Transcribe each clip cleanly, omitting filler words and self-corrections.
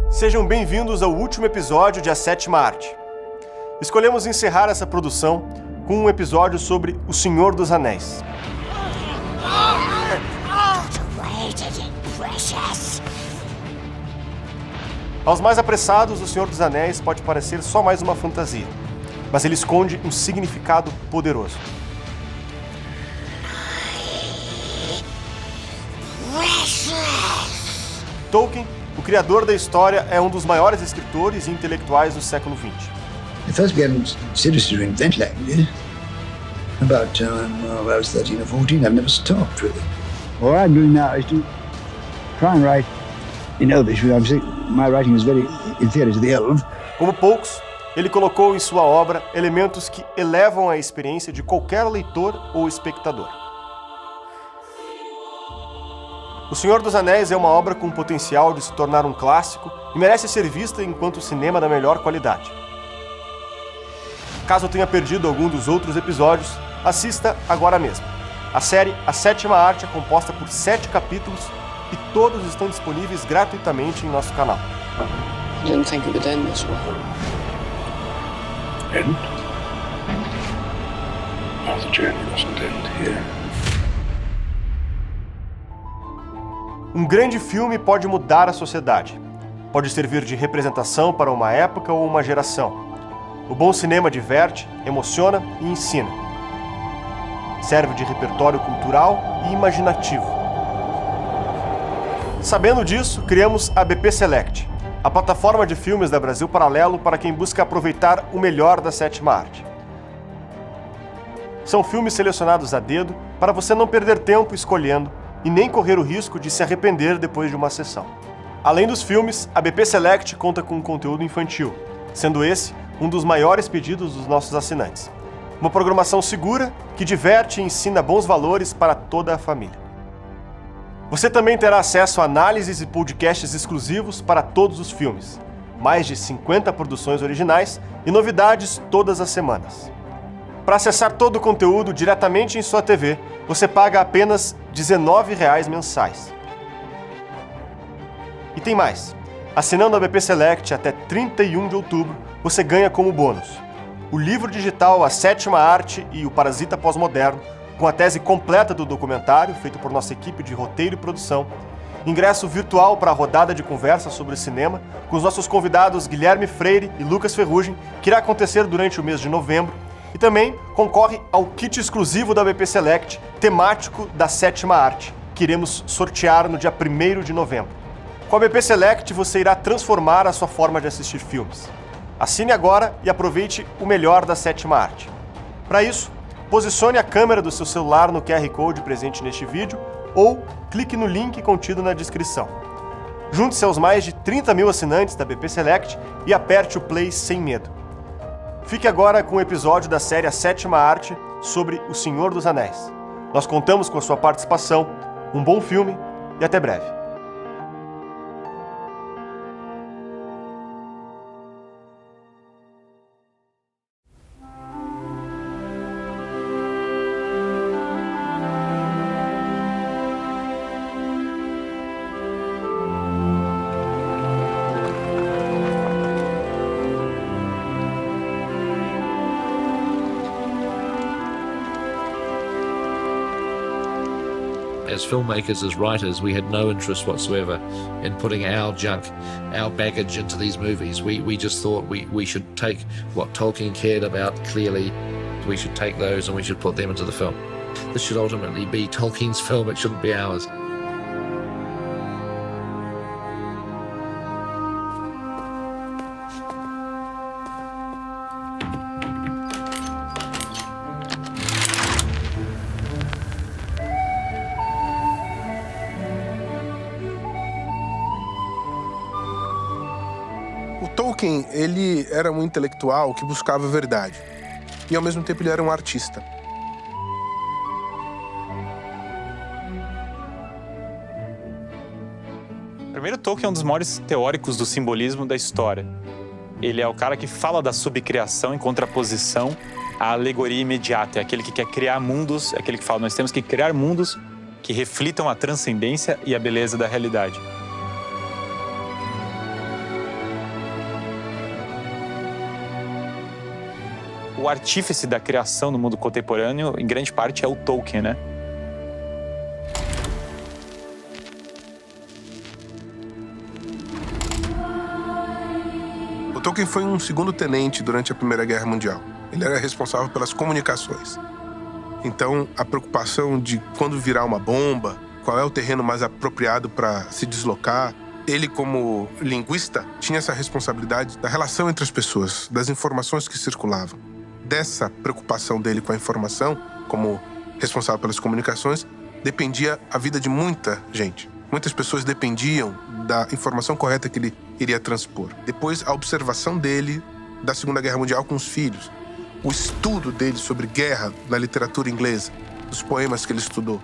Sejam bem-vindos ao último episódio de A Sétima Arte. Escolhemos encerrar essa produção com um episódio sobre O Senhor dos Anéis. Aos mais apressados, O Senhor dos Anéis pode parecer só mais uma fantasia, mas ele esconde um significado poderoso. Tolkien, o criador da história, é um dos maiores escritores e intelectuais do século XX. I first began seriously to invent language about when I was 13 or 14. I've never stopped, really. What I'm doing now is to try and write in Elvish. My writing is very inferior to the Elf. Como poucos, ele colocou em sua obra elementos que elevam a experiência de qualquer leitor ou espectador. O Senhor dos Anéis é uma obra com potencial de se tornar um clássico e merece ser vista enquanto cinema da melhor qualidade. Caso tenha perdido algum dos outros episódios, assista agora mesmo. A série A Sétima Arte é composta por 7 capítulos e todos estão disponíveis gratuitamente em nosso canal. I didn't think it would end this way. End? Oh, the journey doesn't end here. Um grande filme pode mudar a sociedade. Pode servir de representação para uma época ou uma geração. O bom cinema diverte, emociona e ensina. Serve de repertório cultural e imaginativo. Sabendo disso, criamos a BP Select, a plataforma de filmes da Brasil Paralelo para quem busca aproveitar o melhor da sétima arte. São filmes selecionados a dedo para você não perder tempo escolhendo e nem correr o risco de se arrepender depois de uma sessão. Além dos filmes, a BP Select conta com conteúdo infantil, sendo esse um dos maiores pedidos dos nossos assinantes. Uma programação segura que diverte e ensina bons valores para toda a família. Você também terá acesso a análises e podcasts exclusivos para todos os filmes, mais de 50 produções originais e novidades todas as semanas. Para acessar todo o conteúdo diretamente em sua TV, você paga apenas R$ 19,00 mensais. E tem mais. Assinando a BP Select até 31 de outubro, você ganha como bônus o livro digital A Sétima Arte e o Parasita Pós-Moderno, com a tese completa do documentário, feito por nossa equipe de roteiro e produção, ingresso virtual para a rodada de conversa sobre cinema, com os nossos convidados Guilherme Freire e Lucas Ferrugem, que irá acontecer durante o mês de novembro, e também concorre ao kit exclusivo da BP Select, temático da sétima arte, que iremos sortear no dia 1º de novembro. Com a BP Select, você irá transformar a sua forma de assistir filmes. Assine agora e aproveite o melhor da sétima arte. Para isso, posicione a câmera do seu celular no QR Code presente neste vídeo ou clique no link contido na descrição. Junte-se aos mais de 30 mil assinantes da BP Select e aperte o play sem medo. Fique agora com o episódio da série A Sétima Arte sobre O Senhor dos Anéis. Nós contamos com a sua participação, um bom filme e até breve. As filmmakers, as writers, we had no interest whatsoever in putting our junk, our baggage into these movies. We just thought we should take what Tolkien cared about clearly, we should take those and we should put them into the film. This should ultimately be Tolkien's film, it shouldn't be ours. O Tolkien, ele era um intelectual que buscava a verdade. E, ao mesmo tempo, ele era um artista. Primeiro, Tolkien é um dos maiores teóricos do simbolismo da história. Ele é o cara que fala da subcriação em contraposição à alegoria imediata. É aquele que quer criar mundos, é aquele que fala, nós temos que criar mundos que reflitam a transcendência e a beleza da realidade. O artífice da criação no mundo contemporâneo, em grande parte, é o Tolkien, né? O Tolkien foi um segundo-tenente durante a Primeira Guerra Mundial. Ele era responsável pelas comunicações. Então, a preocupação de quando virar uma bomba, qual é o terreno mais apropriado para se deslocar, ele, como linguista, tinha essa responsabilidade da relação entre as pessoas, das informações que circulavam. Dessa preocupação dele com a informação, como responsável pelas comunicações, dependia a vida de muita gente. Muitas pessoas dependiam da informação correta que ele iria transpor. Depois, a observação dele da Segunda Guerra Mundial com os filhos. O estudo dele sobre guerra na literatura inglesa, dos poemas que ele estudou.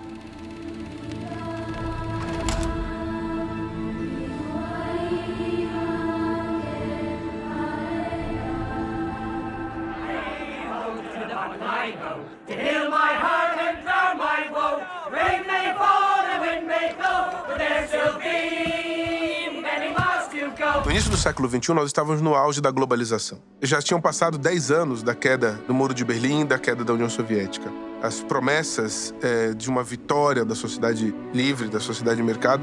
No início do século XXI, nós estávamos no auge da globalização. Já tinham passado 10 anos da queda do Muro de Berlim, da queda da União Soviética. As promessas de uma vitória da sociedade livre, da sociedade de mercado,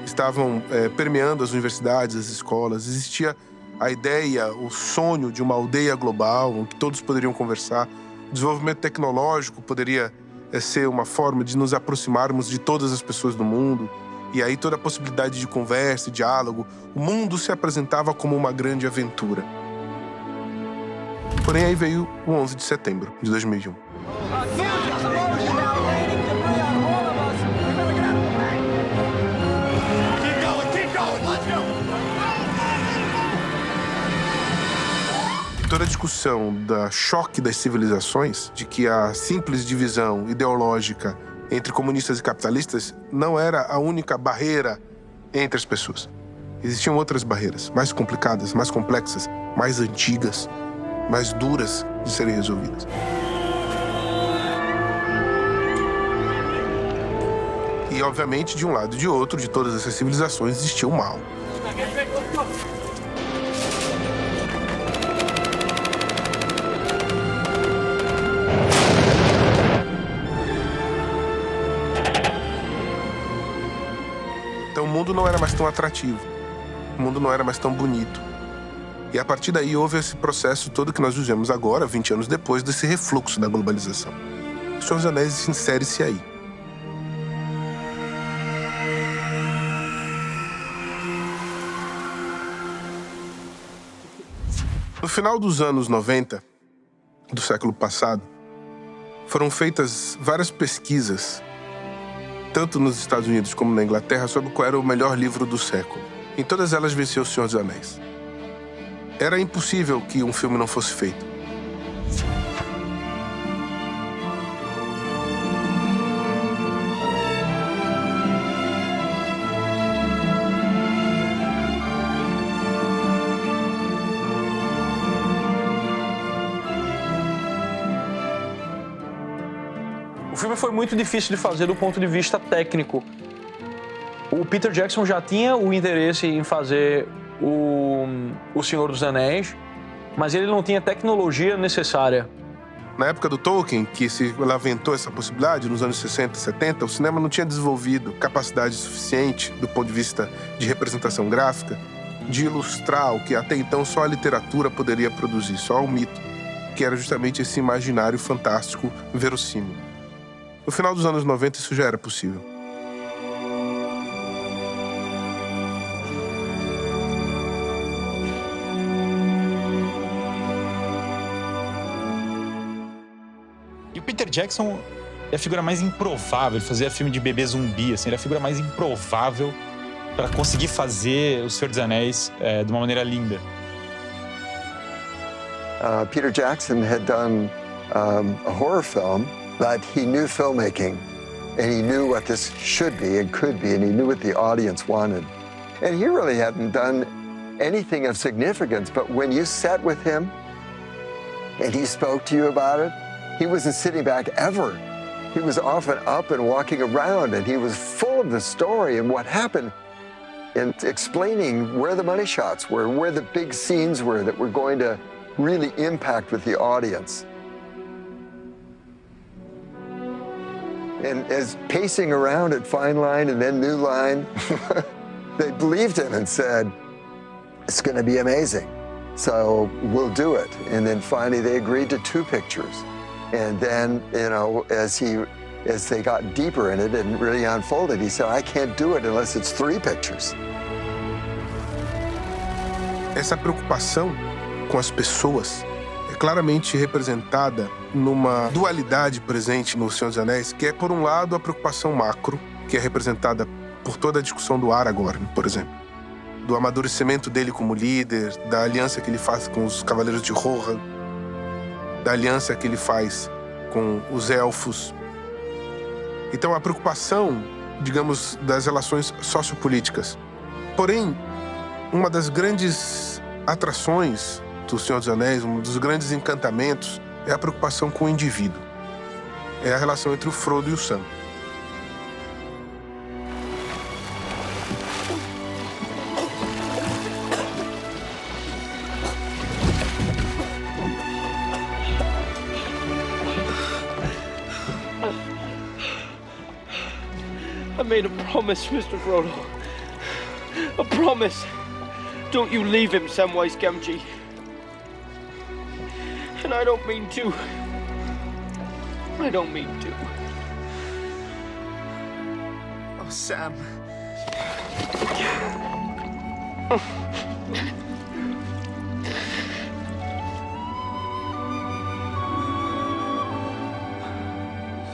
estavam permeando as universidades, as escolas. Existia a ideia, o sonho de uma aldeia global, em que todos poderiam conversar. O desenvolvimento tecnológico poderia ser uma forma de nos aproximarmos de todas as pessoas do mundo. E aí toda a possibilidade de conversa e diálogo, o mundo se apresentava como uma grande aventura. Porém, aí veio o 11 de setembro de 2001. Toda a discussão da choque das civilizações, de que a simples divisão ideológica entre comunistas e capitalistas não era a única barreira entre as pessoas. Existiam outras barreiras, mais complicadas, mais complexas, mais antigas, mais duras de serem resolvidas. E, obviamente, de um lado e de outro, de todas essas civilizações, existia o mal. Então o mundo não era mais tão atrativo, o mundo não era mais tão bonito. E a partir daí houve esse processo todo que nós vivemos agora, 20 anos depois, desse refluxo da globalização. O Senhor dos Anéis insere-se aí. No final dos anos 90, do século passado, foram feitas várias pesquisas tanto nos Estados Unidos como na Inglaterra, sobre qual era o melhor livro do século. Em todas elas venceu O Senhor dos Anéis. Era impossível que um filme não fosse feito. O filme foi muito difícil de fazer do ponto de vista técnico. O Peter Jackson já tinha o interesse em fazer o Senhor dos Anéis, mas ele não tinha a tecnologia necessária. Na época do Tolkien, que se aventou essa possibilidade, nos anos 60 e 70, o cinema não tinha desenvolvido capacidade suficiente, do ponto de vista de representação gráfica, de ilustrar o que até então só a literatura poderia produzir, só o mito, que era justamente esse imaginário fantástico verossímil. No final dos anos 90, isso já era possível. E o Peter Jackson é a figura mais improvável. Ele fazia filme de bebê zumbi, assim, ele é a figura mais improvável para conseguir fazer O Senhor dos Anéis de uma maneira linda. Peter Jackson had done a horror film, but he knew filmmaking, and he knew what this should be and could be, and he knew what the audience wanted. And he really hadn't done anything of significance, but when you sat with him and he spoke to you about it, he wasn't sitting back ever. He was often up and walking around, and he was full of the story and what happened, and explaining where the money shots were, where the big scenes were that were going to really impact with the audience. And as pacing around at Fine Line and then New Line, they believed him and said, it's going to be amazing. So we'll do it. And then finally they agreed to 2 pictures. And then, you know, as they got deeper in it and really unfolded, he said, I can't do it unless it's 3 pictures. Essa preocupação com as pessoas é claramente representada numa dualidade presente no Senhor dos Anéis, que é, por um lado, a preocupação macro, que é representada por toda a discussão do Aragorn, por exemplo, do amadurecimento dele como líder, da aliança que ele faz com os Cavaleiros de Rohan, da aliança que ele faz com os Elfos. Então, a preocupação, digamos, das relações sociopolíticas. Porém, uma das grandes atrações do Senhor dos Anéis, um dos grandes encantamentos, é a preocupação com o indivíduo. É a relação entre o Frodo e o Sam. I made a promise, Mr. Frodo. A promise. Don't you leave him, Samwise Gamgee. And I don't mean to. I don't mean to. Oh, Sam.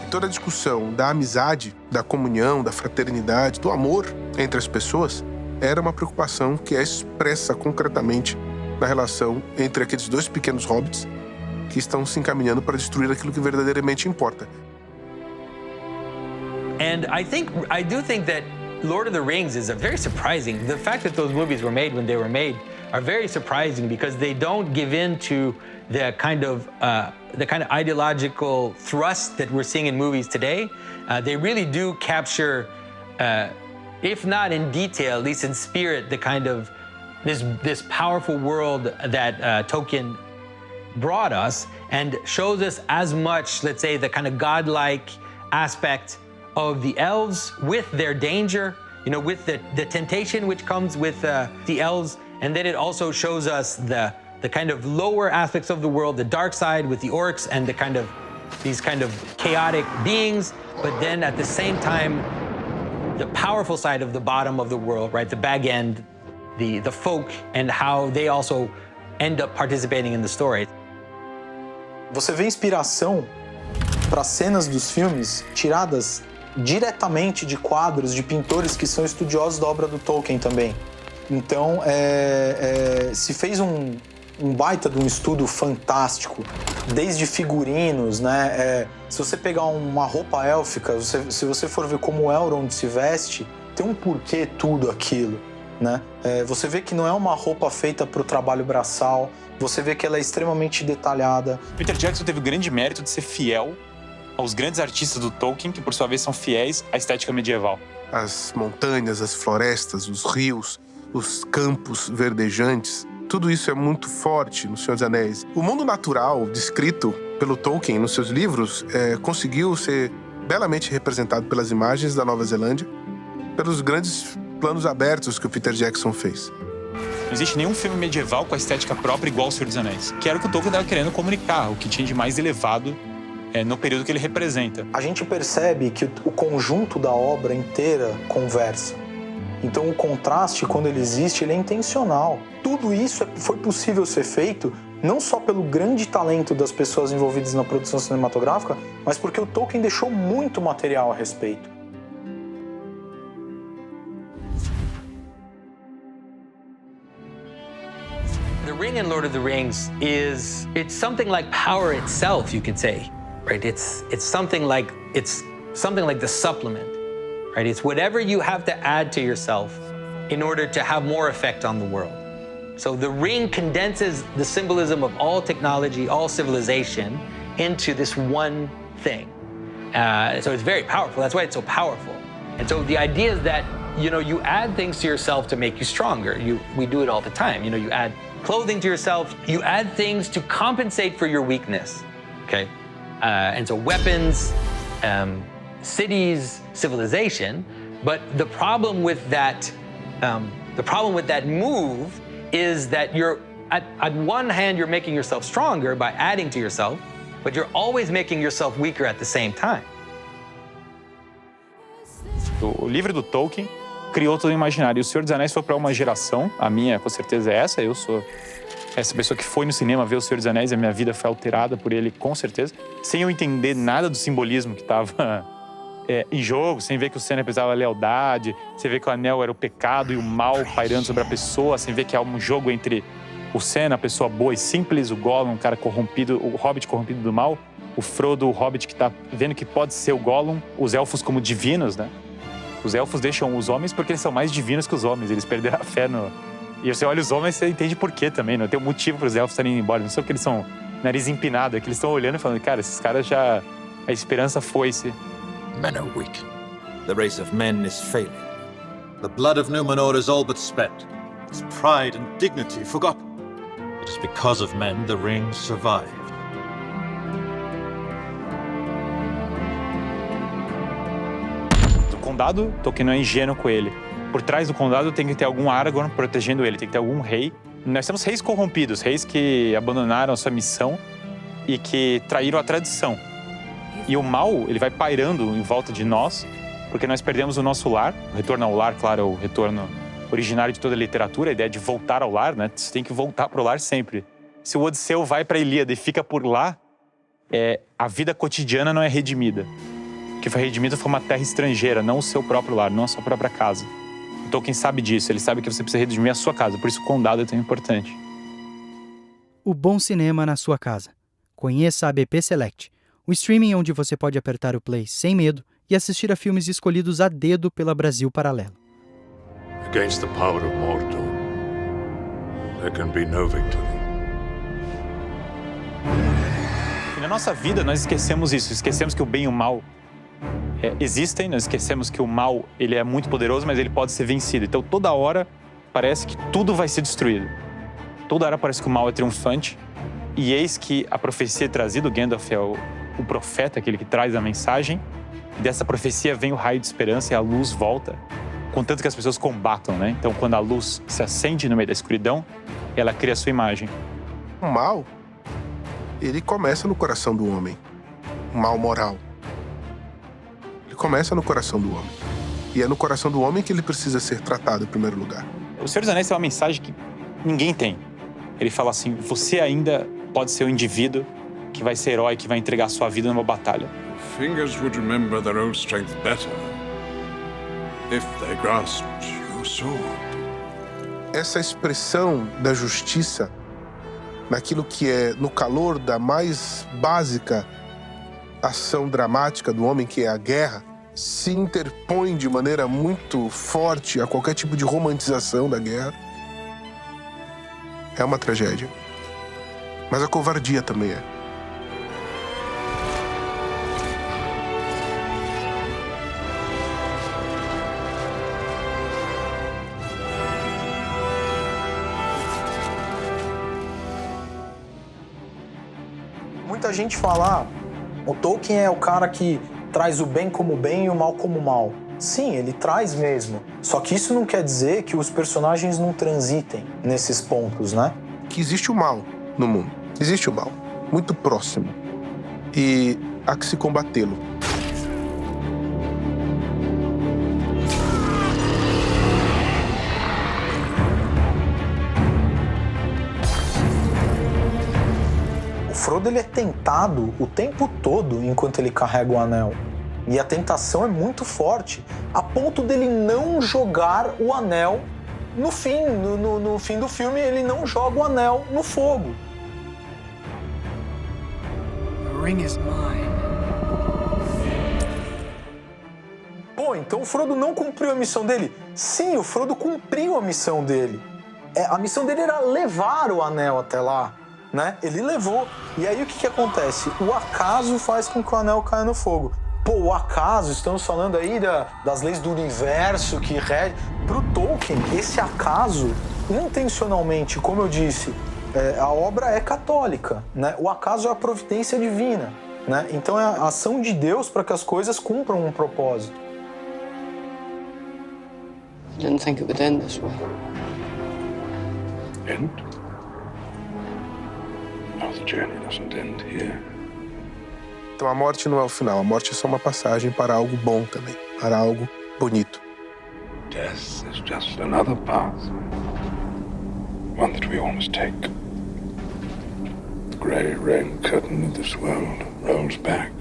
Toda a discussão da amizade, da comunhão, da fraternidade, do amor entre as pessoas era uma preocupação que é expressa concretamente na relação entre aqueles 2 pequenos hobbits que estão se encaminhando para destruir aquilo que verdadeiramente importa. And I do think that Lord of the Rings is a very surprising. The fact that those movies were made when they were made are very surprising because they don't give in to the kind of ideological thrust that we're seeing in movies today. They really do capture, if not in detail, at least in spirit, the kind of this powerful world that Tolkien brought us and shows us as much, let's say, the kind of godlike aspect of the elves with their danger, you know, with the temptation which comes with the elves. And then it also shows us the kind of lower aspects of the world, the dark side with the orcs and the kind of these kind of chaotic beings, but then at the same time, the powerful side of the bottom of the world, right? The Bag End, the folk, and how they also end up participating in the story. Você vê inspiração para cenas dos filmes tiradas diretamente de quadros de pintores que são estudiosos da obra do Tolkien também. Então, se fez um baita de um estudo fantástico, desde figurinos, né? Se você pegar uma roupa élfica, se você for ver como o Elrond se veste, tem um porquê tudo aquilo, né? Você vê que não é uma roupa feita para o trabalho braçal, você vê que ela é extremamente detalhada. Peter Jackson teve o grande mérito de ser fiel aos grandes artistas do Tolkien, que por sua vez são fiéis à estética medieval. As montanhas, as florestas, os rios, os campos verdejantes, tudo isso é muito forte no Senhor dos Anéis. O mundo natural descrito pelo Tolkien nos seus livros conseguiu ser belamente representado pelas imagens da Nova Zelândia, pelos grandes planos abertos que o Peter Jackson fez. Não existe nenhum filme medieval com a estética própria igual ao Senhor dos Anéis, que era o que o Tolkien estava querendo comunicar, o que tinha de mais elevado no período que ele representa. A gente percebe que o conjunto da obra inteira conversa. Então o contraste, quando ele existe, ele é intencional. Tudo isso foi possível ser feito não só pelo grande talento das pessoas envolvidas na produção cinematográfica, mas porque o Tolkien deixou muito material a respeito. The ring in Lord of the Rings it's something like power itself, you could say, right? It's something like the supplement, right? It's whatever you have to add to yourself in order to have more effect on the world. So the ring condenses the symbolism of all technology, all civilization into this one thing. So it's very powerful. That's why it's so powerful. And so the idea is that you add things to yourself to make you stronger. We do it all the time. You add clothing to yourself. You add things to compensate for your weakness. Okay, and so weapons, cities, civilization. But the problem with that move is that you're at one hand you're making yourself stronger by adding to yourself, but you're always making yourself weaker at the same time. O livro do Tolkien criou todo o imaginário. E O Senhor dos Anéis foi para uma geração, a minha com certeza é essa, eu sou essa pessoa que foi no cinema ver O Senhor dos Anéis e a minha vida foi alterada por ele, com certeza, sem eu entender nada do simbolismo que estava em jogo, sem ver que o Sam representava a lealdade, sem ver que o anel era o pecado e o mal pairando sobre a pessoa, sem ver que há um jogo entre o Sam, a pessoa boa e simples, o Gollum, um cara corrompido, o Hobbit corrompido do mal, o Frodo, o Hobbit que está vendo que pode ser o Gollum, os elfos como divinos, né? Os elfos deixam os homens porque eles são mais divinos que os homens. Eles perderam a fé no... E você olha os homens e você entende por quê também. Não tem um motivo para os elfos estarem indo embora. Não só porque eles são nariz empinado. É que eles estão olhando e falando, cara, esses caras já... A esperança foi-se. Men are weak. The race of men is failing. The blood of Numenor is all but spent. Its pride and dignity forgotten. It is because of men the ring survived. O condado, Tolkien não é ingênuo com ele. Por trás do condado tem que ter algum Aragorn protegendo ele, tem que ter algum rei. Nós temos reis corrompidos, reis que abandonaram a sua missão e que traíram a tradição. E o mal, ele vai pairando em volta de nós, porque nós perdemos o nosso lar. O retorno ao lar, claro, é o retorno originário de toda a literatura, a ideia de voltar ao lar, né? Você tem que voltar para o lar sempre. Se o Odisseu vai para a Ilíada e fica por lá, a vida cotidiana não é redimida. O que foi redimido foi uma terra estrangeira, não o seu próprio lar, não a sua própria casa. O Tolkien sabe disso, ele sabe que você precisa redimir a sua casa, por isso o condado é tão importante. O bom cinema na sua casa. Conheça a BP Select, o streaming onde você pode apertar o play sem medo e assistir a filmes escolhidos a dedo pela Brasil Paralelo. Against the power of Mordor, there can be no victory. E na nossa vida nós esquecemos isso, esquecemos que o bem e o mal existem, nós esquecemos que o mal ele é muito poderoso, mas ele pode ser vencido. Então toda hora parece que tudo vai ser destruído. Toda hora parece que o mal é triunfante. E eis que a profecia é trazida, o Gandalf é o profeta, aquele que traz a mensagem. E dessa profecia vem o raio de esperança e a luz volta, contanto que as pessoas combatam, né? Então quando a luz se acende no meio da escuridão, ela cria a sua imagem. O mal, ele começa no coração do homem. O mal moral. Ele começa no coração do homem. E é no coração do homem que ele precisa ser tratado em primeiro lugar. O Senhor dos Anéis tem uma mensagem que ninguém tem. Ele fala assim, você ainda pode ser o indivíduo que vai ser herói, que vai entregar sua vida numa batalha. Fingers would remember their own strength better if they grasped your sword. Essa expressão da justiça, naquilo que é no calor da mais básica ação dramática do homem, que é a guerra, se interpõe de maneira muito forte a qualquer tipo de romantização da guerra. É uma tragédia. Mas a covardia também é. Muita gente fala, o Tolkien é o cara que traz o bem como bem e o mal como mal. Sim, ele traz mesmo. Só que isso não quer dizer que os personagens não transitem nesses pontos, né? Que existe o mal no mundo. Existe o mal, muito próximo. E há que se combatê-lo. O Frodo ele é tentado o tempo todo enquanto ele carrega o anel. E a tentação é muito forte, a ponto dele não jogar o anel no fim. No fim do filme, ele não joga o anel no fogo. The ring is mine. Pô, então o Frodo não cumpriu a missão dele? Sim, o Frodo cumpriu a missão dele. A missão dele era levar o anel até lá, né? Ele levou. E aí o que acontece? O acaso faz com que o anel caia no fogo. Pô, o acaso, estamos falando aí das leis do universo que rege. Pro Tolkien, esse acaso, intencionalmente, como eu disse, a obra é católica, né? O acaso é a providência divina, né? Então é a ação de Deus para que as coisas cumpram um propósito. I didn't think it would end this way. End? No, the journey doesn't end here. Então a morte não é o final, a morte é só uma passagem para algo bom também, para algo bonito. Death is just another path. One that we all must take. The grey rain curtain of this world rolls back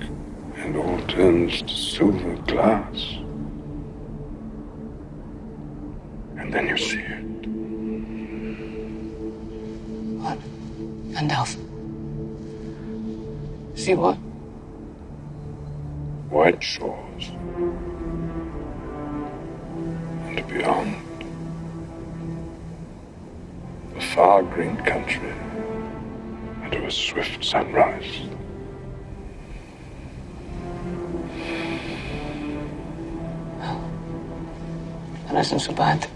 and all turns to silver glass. And then you see it. What? Gandalf. See what? White shores. And beyond. A far green country. Under a swift sunrise. Well, that isn't so bad.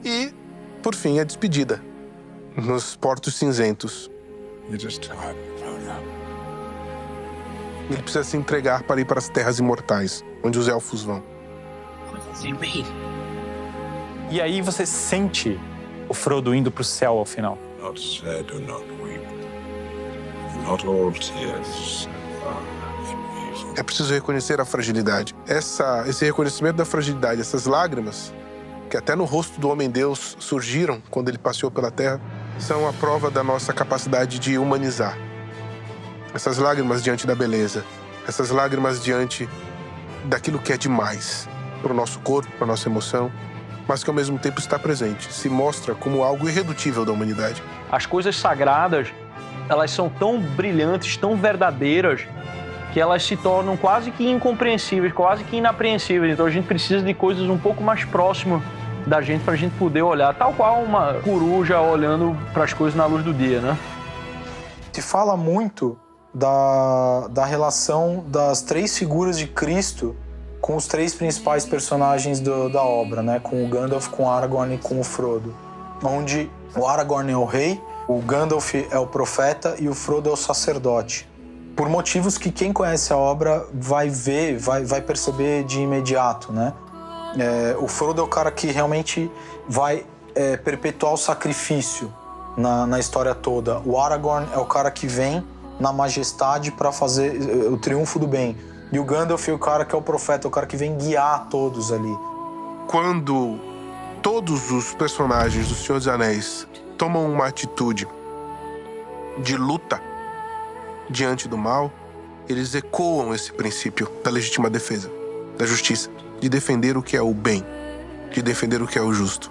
E, por fim, a despedida. Nos Portos Cinzentos. Ele precisa se entregar para ir para as Terras Imortais, onde os elfos vão. E aí você sente o Frodo indo pro céu ao final. Not sad or not weep. Not all tears. É preciso reconhecer a fragilidade. Esse reconhecimento da fragilidade, essas lágrimas, que até no rosto do Homem-Deus surgiram quando ele passeou pela Terra, são a prova da nossa capacidade de humanizar. Essas lágrimas diante da beleza, essas lágrimas diante daquilo que é demais para o nosso corpo, para a nossa emoção, mas que ao mesmo tempo está presente, se mostra como algo irredutível da humanidade. As coisas sagradas, elas são tão brilhantes, tão verdadeiras, que elas se tornam quase que incompreensíveis, quase que inapreensíveis. Então a gente precisa de coisas um pouco mais próximas da gente para a gente poder olhar, tal qual uma coruja olhando para as coisas na luz do dia, né? Se fala muito da relação das três figuras de Cristo com os três principais personagens da obra, né? Com o Gandalf, com o Aragorn e com o Frodo. Onde o Aragorn é o rei, o Gandalf é o profeta e o Frodo é o sacerdote. Por motivos que quem conhece a obra vai ver, vai perceber de imediato, né? O Frodo é o cara que realmente vai perpetuar o sacrifício na história toda. O Aragorn é o cara que vem na majestade para fazer o triunfo do bem. E o Gandalf é o cara que é o profeta, é o cara que vem guiar todos ali. Quando todos os personagens do Senhor dos Anéis tomam uma atitude de luta diante do mal, eles ecoam esse princípio da legítima defesa, da justiça, de defender o que é o bem, de defender o que é o justo.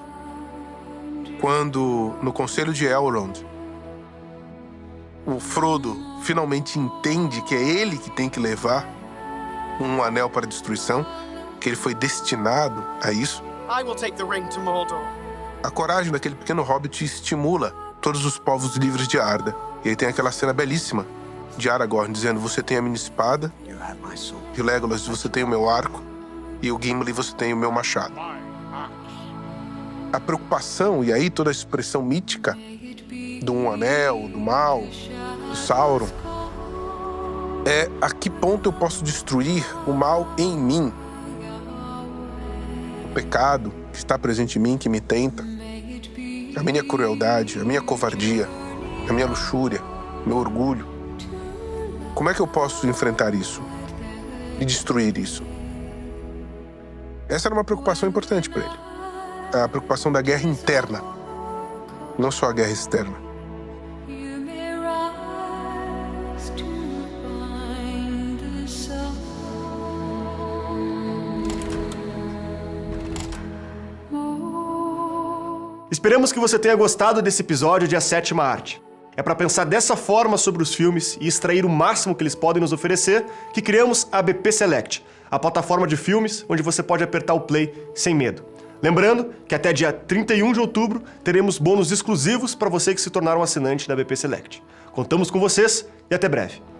Quando, no Conselho de Elrond, o Frodo finalmente entende que é ele que tem que levar um anel para a destruição, que ele foi destinado a isso, I will take the ring to Mordor. a coragem daquele pequeno hobbit estimula todos os povos livres de Arda. E aí tem aquela cena belíssima de Aragorn dizendo: você tem a minha espada, e o Legolas: você tem o meu arco, e o Gimli: você tem o meu machado. A preocupação, e aí toda a expressão mítica do Um Anel, do mal, do Sauron, é a que ponto eu posso destruir o mal em mim, o pecado que está presente em mim, que me tenta, a minha crueldade, a minha covardia, a minha luxúria, o meu orgulho. Como é que eu posso enfrentar isso e destruir isso? Essa era uma preocupação importante para ele. A preocupação da guerra interna, não só a guerra externa. Esperamos que você tenha gostado desse episódio de A Sétima Arte. É para pensar dessa forma sobre os filmes e extrair o máximo que eles podem nos oferecer que criamos a BP Select, a plataforma de filmes onde você pode apertar o play sem medo. Lembrando que até dia 31 de outubro teremos bônus exclusivos para você que se tornar um assinante da BP Select. Contamos com vocês e até breve.